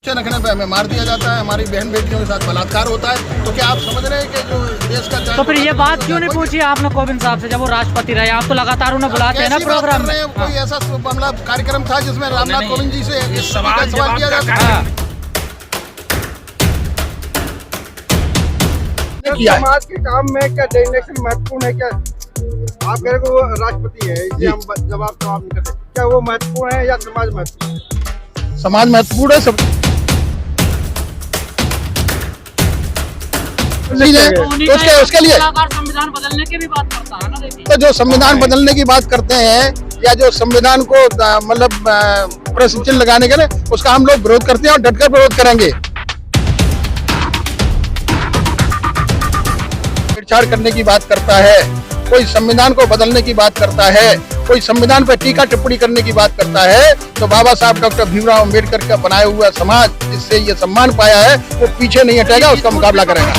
रखने पे हमें मार दिया जाता है, हमारी बहन बेटियों के साथ बलात्कार होता है। तो क्या आप समझ रहे हैं कि जो देश का तो फिर ये बात क्यों नहीं पूछी आपने कोविंद साहब से जब वो राष्ट्रपति रहे? आप तो लगातार उन्हें बुलाते हैं ना प्रोग्राम में। कोई ऐसा मतलब कार्यक्रम था जिसमें रामनाथ कोविंद जी से सवाल किया जाता है? समाज के काम में क्या डेजिग्नेशन महत्वपूर्ण है? क्या आप कह रहे हो वो राष्ट्रपति है, इसे हम जवाब नहीं कर सकते। क्या वो महत्वपूर्ण है या समाज महत्वपूर्ण है? समाज महत्वपूर्ण है, सब तो उसके लिए संविधान बदलने की भी बात करता है ना। देखिए तो जो संविधान बदलने की बात करते हैं या जो संविधान को मतलब प्रश्न चिन्ह लगाने के लिए, उसका हम लोग विरोध करते हैं और डटकर विरोध करेंगे। छेड़छाड़ करने की बात करता है, कोई संविधान को बदलने की बात करता है, कोई संविधान पर टीका टिप्पणी करने की बात करता है, तो बाबा साहब डॉक्टर भीमराव अम्बेडकर का बनाया हुआ समाज जिससे ये सम्मान पाया है वो पीछे नहीं हटेगा, उसका मुकाबला करेगा।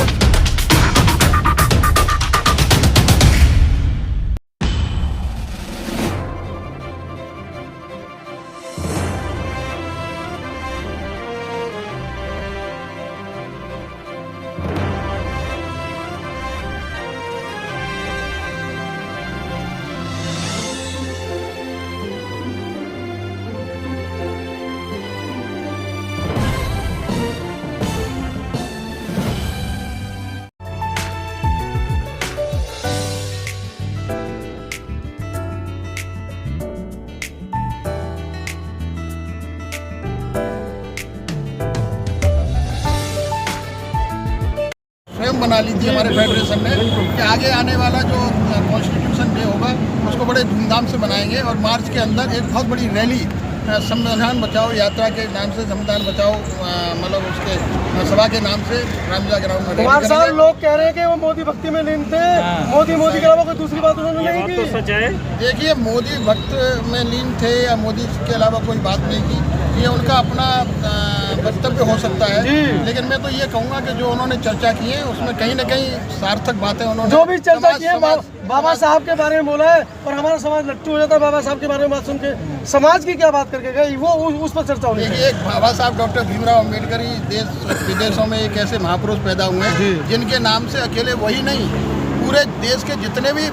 स्वयं बना ली थी हमारे फेडरेशन ने कि आगे आने वाला जो कॉन्स्टिट्यूशन डे होगा उसको बड़े धूमधाम से बनाएंगे और मार्च के अंदर एक बहुत बड़ी रैली संविधान बचाओ यात्रा के नाम से, संविधान बचाओ मतलब उसके सभा के नाम से रामलीला ग्राउंड में कुमार साहब लोग कह रहे हैं कि वो मोदी भक्ति में लीन थे। मोदी के अलावा कोई दूसरी बात उन्होंने नहीं की। तो सच है। देखिए, मोदी भक्त में लीन थे या मोदी के अलावा कोई बात नहीं की, ये उनका अपना वक्तव्य हो सकता है, लेकिन मैं तो ये कहूँगा कि जो उन्होंने चर्चा की है उसमें कहीं न कहीं सार्थक बातें उन्होंने जो भी चर्चा की है बाबा साहब के बारे में बोला है, और हमारा समाज लट्टू हो जाता है बाबा साहब के बारे में बात सुन के। समाज की क्या बात करके गए वो उस पर चर्चा होनी है। एक बाबा साहब डॉक्टर भीमराव अम्बेडकर ही देश विदेशों में एक ऐसे महापुरुष पैदा हुए हैं जिनके नाम से अकेले वही नहीं, पूरे देश के जितने भी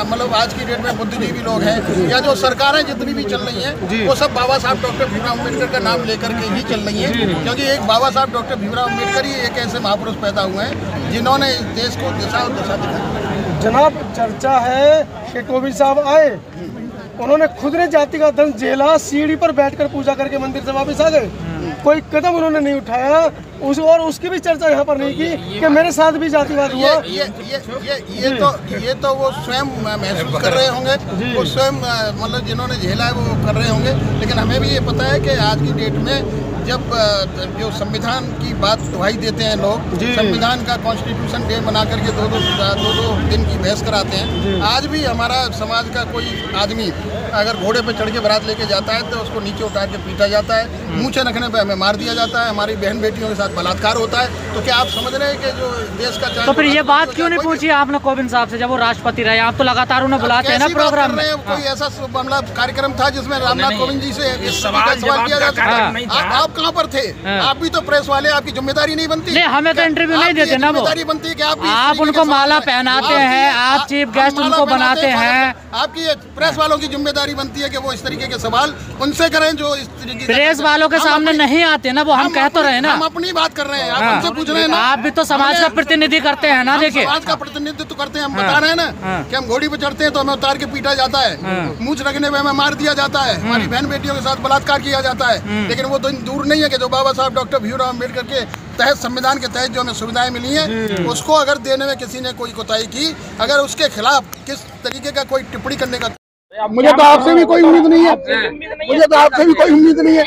मतलब आज की डेट में बुद्धिजीवी लोग हैं या जो सरकारें जितनी भी चल रही हैं वो सब बाबा साहब डॉक्टर भीमराव अम्बेडकर का नाम लेकर के ही चल रही हैं, क्योंकि एक बाबा साहब डॉक्टर भीमराव अम्बेडकर ही एक ऐसे महापुरुष पैदा हुए हैं जिन्होंने इस देश को दिशा और दशा दिखाई। जनाब, चर्चा है कि कोविंद साहब आए, उन्होंने खुद ने जाति का धन जेला, सीढ़ी पर बैठकर पूजा करके मंदिर से वापस आ गए, कोई कदम उन्होंने नहीं उठाया और उसकी भी चर्चा यहाँ पर नहीं की कि मेरे साथ भी जातिवाद हुआ। ये तो वो स्वयं महसूस कर रहे होंगे, वो स्वयं मतलब जिन्होंने झेला है वो कर रहे होंगे, लेकिन हमें भी ये पता है कि आज की डेट में जब जो संविधान की बात दुहाई देते हैं लोग, संविधान का कॉन्स्टिट्यूशन डे बना करके दो दिन की बहस कराते हैं। आज भी हमारा समाज का कोई आदमी अगर घोड़े पे चढ़ के बारात लेके जाता है तो उसको नीचे उतार के पीटा जाता है, मूंछें रखने पे हमें मार दिया जाता है, हमारी बहन बेटियों के साथ बलात्कार होता है। तो क्या आप समझ रहे हैं कि जो देश का तो फिर ये बात क्यों नहीं पूछी आपने कोविंद साहब से जब वो राष्ट्रपति रहे? आप तो लगातार उन्हें बुलाते हैं ना प्रोग्राम में। कोई ऐसा मतलब कार्यक्रम था जिसमें रामनाथ कोविंद जी से सवाल किया जाता है? आप कहाँ पर थे? आप भी तो प्रेस वाले, आपकी जिम्मेदारी नहीं बनती? नहीं, हमें तो इंटरव्यू नहीं देते ना वो। बनती है कि आप उनको माला पहनाते हैं, आप चीफ गेस्ट उनको बनाते हैं। आपकी प्रेस वालों की जिम्मेदारी बनती है कि वो इस तरीके के सवाल उनसे करें जो इस तरीके। प्रेस वालों के सामने नहीं आते ना वो, हम कह तो रहे ना। हम अपनी बात कर रहे हैं, आप हमसे पूछ रहे हैं ना। आप भी तो समाज का प्रतिनिधि करते हैं ना। देखिए, समाज का प्रतिनिधित्व करते हैं, हम बता रहे हैं ना कि हम घोड़ी पे चढ़ते हैं तो हमें उतार के पीटा जाता है, मूंछ रखने में हमें मार दिया जाता है, हमारी बहन बेटियों के साथ बलात्कार किया जाता है। लेकिन वो तो दूर नहीं है कि जो बाबा साहब डॉक्टर भीमराव अम्बेडकर के तहत, संविधान के तहत जो हमें सुविधाएं मिली हैं, उसको अगर देने में किसी ने कोई कोताही की, अगर उसके खिलाफ किस तरीके का कोई टिप्पणी करने का, मुझे तो आपसे भी कोई उम्मीद नहीं है, मुझे तो आपसे भी कोई उम्मीद नहीं है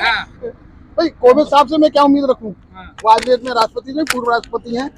भाई। कोविंद साहब से मैं क्या उम्मीद रखूं? वो आज देश में राष्ट्रपति नहीं, पूर्व राष्ट्रपति हैं,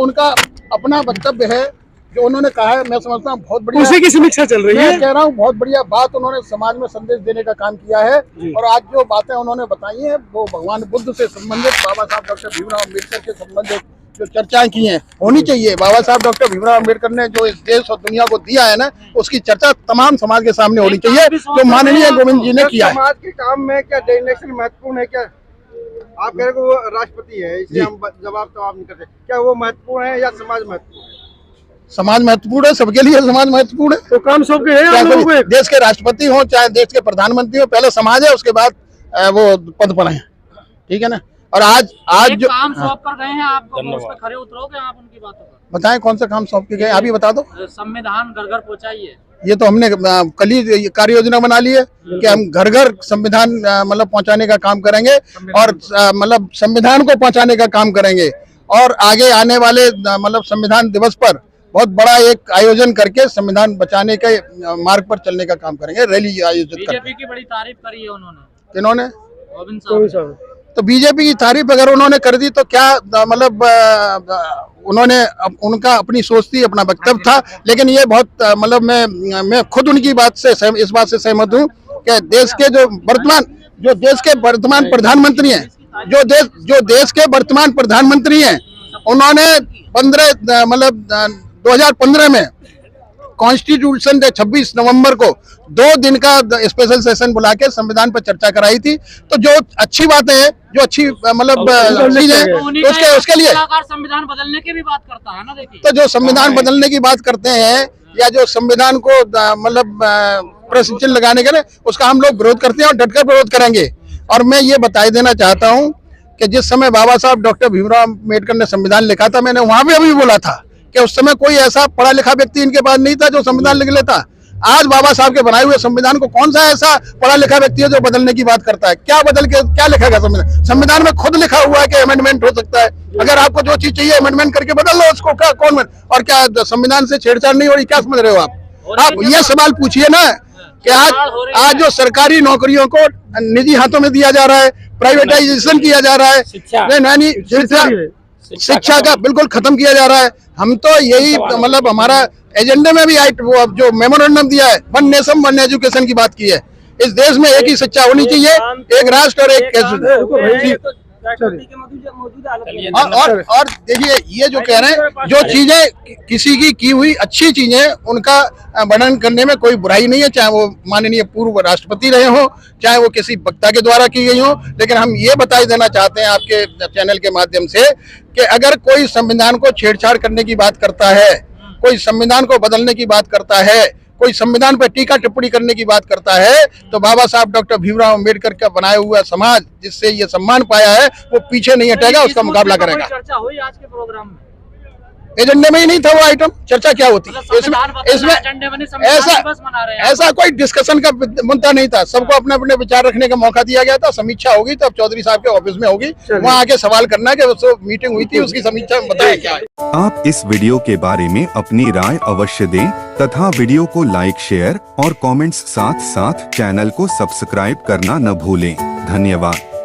उनका अपना वक्तव्य है जो उन्होंने कहा है, मैं समझता हूँ बहुत बढ़िया, उसी की समीक्षा चल रही है। मैं कह रहा हूँ बहुत बढ़िया बात उन्होंने समाज में संदेश देने का काम किया है। और आज जो बातें उन्होंने बताई हैं वो भगवान बुद्ध से संबंधित, बाबा साहब डॉक्टर भीमराव अम्बेडकर से संबंधित जो चर्चाएं की हैं होनी चाहिए। बाबा साहब डॉक्टर भीमराव अम्बेडकर ने जो इस देश और दुनिया को दिया है ना, उसकी चर्चा तमाम समाज के सामने होनी चाहिए, जो माननीय गोविंद जी ने किया है। समाज के काम में क्या डेजिग्नेशन महत्वपूर्ण है? क्या आप कह रहे हो वो राष्ट्रपति है, इसलिए हम जवाब नहीं करते। क्या वो महत्वपूर्ण है या समाज महत्वपूर्ण है? समाज महत्वपूर्ण है, सबके लिए समाज महत्वपूर्ण है। तो काम सबके है, चाहे हम लोगों कोई को देश के राष्ट्रपति हो, चाहे देश के प्रधानमंत्री हो, पहले समाज है, उसके बाद वो पद पर है। ठीक है ना। और आज एक जो काम सौंप कर गए हैं आपको, उस पर खरे उतरोगे आप उनकी बातों पर? बताएं कौन सा काम सौंप के गए, आप ही बता दो। संविधान घर घर पहुंचाइए। ये तो हमने कल ही कार्य योजना बना ली है कि हम घर घर संविधान मतलब पहुंचाने का काम करेंगे और मतलब संविधान को पहुंचाने का काम करेंगे। और आगे आने वाले मतलब संविधान दिवस पर बहुत बड़ा एक आयोजन करके संविधान बचाने के मार्ग पर चलने का काम करेंगे, रैली आयोजित करके। बीजेपी की बड़ी तारीफ करी है उन्होंने, किन्होंने? गोविंद कोविंद साहब। साहब। तो बीजेपी की तारीफ अगर उन्होंने कर दी तो क्या मतलब उन्होंने उनका अपनी सोच थी, अपना वक्तव्य था। लेकिन ये बहुत मतलब मैं खुद उनकी बात से इस बात से सहमत हूँ कि देश के जो देश के वर्तमान प्रधानमंत्री हैं, जो देश के वर्तमान प्रधानमंत्री हैं, उन्होंने 2015 में कॉन्स्टिट्यूशन डे 26 नवंबर को 2 दिन का स्पेशल सेशन बुला के संविधान पर चर्चा कराई थी। तो जो अच्छी बातें हैं, जो अच्छी मतलब चीजें, तो उसके लिए संविधान बदलने की भी बात करता है ना। देखिए, तो जो संविधान बदलने की बात करते हैं या जो संविधान को मतलब प्रश्न लगाने के लिए, उसका हम लोग विरोध करते हैं और डटकर विरोध करेंगे। और मैं ये बताई देना चाहता हूँ कि जिस समय बाबा साहब डॉक्टर भीमराव अम्बेडकर ने संविधान लिखा था, मैंने वहां भी अभी बोला था कि उस समय कोई ऐसा पढ़ा लिखा व्यक्ति इनके पास नहीं था जो संविधान लिख लेता। आज बाबा साहब के बनाए हुए संविधान को कौन सा ऐसा पढ़ा लिखा व्यक्ति है जो बदलने की बात करता है? क्या बदल के क्या लिखेगा संविधान? संविधान में खुद लिखा हुआ है कि अमेंडमेंट हो सकता है। अगर आपको जो चीज चाहिए अमेंडमेंट करके बदल लो उसको। क्या कौन और क्या संविधान से छेड़छाड़ नहीं हो रही? क्या समझ रहे हो आप ये सवाल पूछिए ना कि आज जो सरकारी नौकरियों को निजी हाथों में दिया जा रहा है, प्राइवेटाइजेशन किया जा रहा है, शिक्षा का बिल्कुल खत्म किया जा रहा है। हम तो यही मतलब हमारा एजेंडे में भी वो जो मेमोरेंडम दिया है, वन नेशन वन एजुकेशन की बात की है। इस देश में एक ही शिक्षा होनी चाहिए, एक राष्ट्र और एक और देखिए ये जो कह रहे हैं, जो चीजें किसी की हुई अच्छी चीजें उनका वर्णन करने में कोई बुराई नहीं है, चाहे वो माननीय पूर्व राष्ट्रपति रहे हो, चाहे वो किसी वक्ता के द्वारा की गई हो। लेकिन हम ये बताई देना चाहते हैं आपके चैनल के माध्यम से कि अगर कोई संविधान को छेड़छाड़ करने की बात करता है, कोई संविधान को बदलने की बात करता है, कोई संविधान पर टीका टिप्पणी करने की बात करता है, तो बाबा साहब डॉक्टर भीमराव अम्बेडकर का बनाया हुआ समाज जिससे ये सम्मान पाया है वो पीछे नहीं हटेगा, उसका मुकाबला करेगा। चर्चा हुई आज के प्रोग्राम में? एजेंडे में ही नहीं था वो आइटम, चर्चा क्या होती? इसमें ऐसा कोई डिस्कशन का मुद्दा नहीं था। सबको अपने अपने विचार रखने का मौका दिया गया था। समीक्षा होगी तो अब चौधरी साहब के ऑफिस में होगी, वहाँ आके सवाल करना है कि उसको मीटिंग हुई थी, उसकी समीक्षा बताया क्या है। आप इस वीडियो के बारे में अपनी राय अवश्य दें तथा वीडियो को लाइक, शेयर और कमेंट्स साथ साथ चैनल को सब्सक्राइब करना न भूलें। धन्यवाद।